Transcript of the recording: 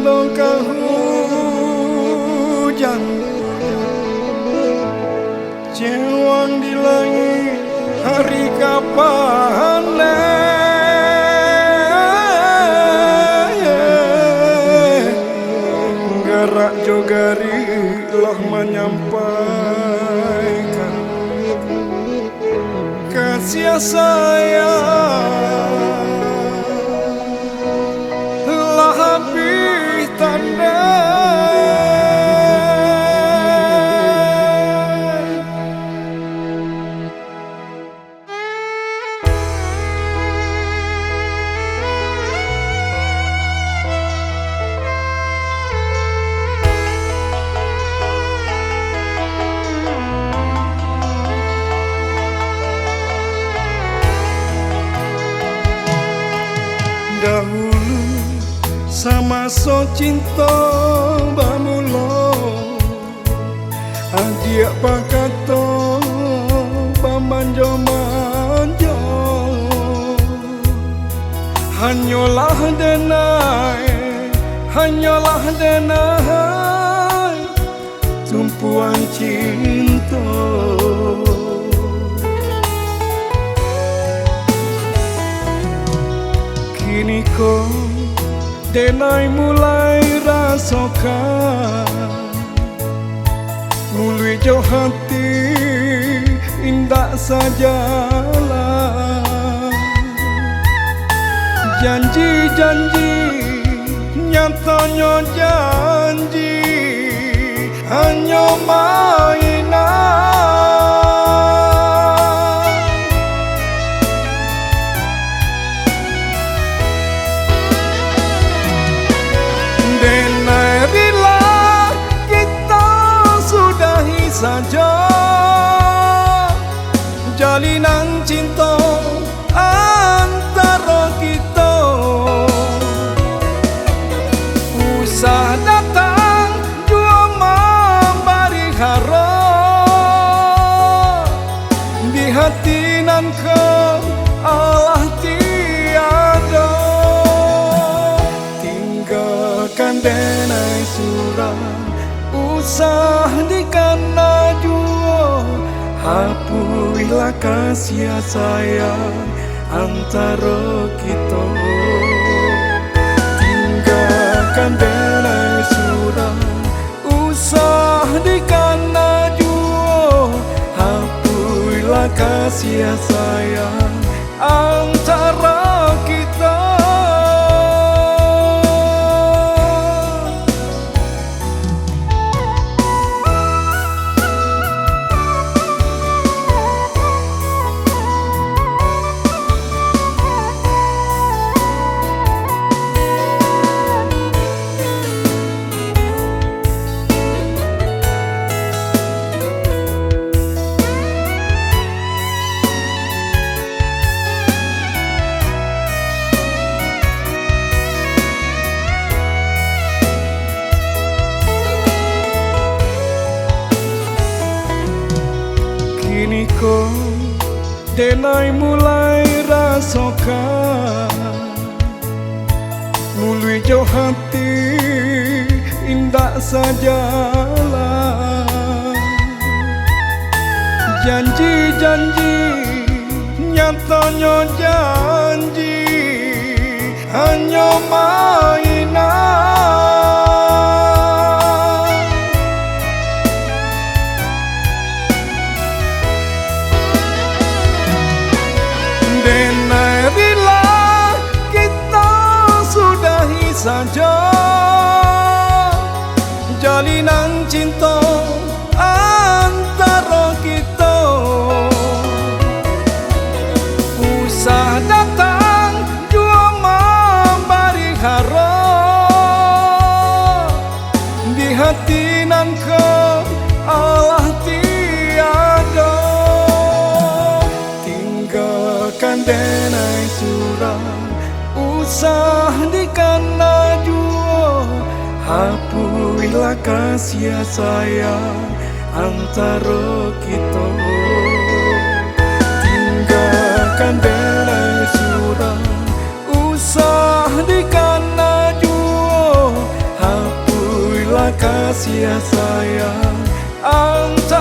longkah hujan, cewang di langit hari kapan gerak jogari lah menyampaikan kasih sayang lah habis tanda. Dahulu sama so cinta bamulo, adik pakato bamanjo-manjo, hanyalah denai tumpuan cinta. Kini kau denai mulai rasakan, mulai jauh hati indah sajalah. Janji-janji nyatanya janji hanya mainan. Denai bila kita sudahi saja jalinan cinta antara kita, usah datang jua memberi harap di hati nan kau Allah tiada. Denai surang usah dikana jua, hapuilah kasih sayang antara kita. Tinggalkan denai surang usah dikana jua, hapuilah kasih sayang antara kita. Kini kau denai mulai rasakan, mulai jauh hati indah sajalah. Janji-janji nyatanya janji hanya mainan. Denai bila kita sudahi saja jalinan cinta antara kita, usah datang jua memberi harap di hati nan kau Allah tiada. Denai surang usah dikana jua, hapuilah kasih sayang antara kita. Tinggalkan denai surang usah dikana jua, kasih sayang antara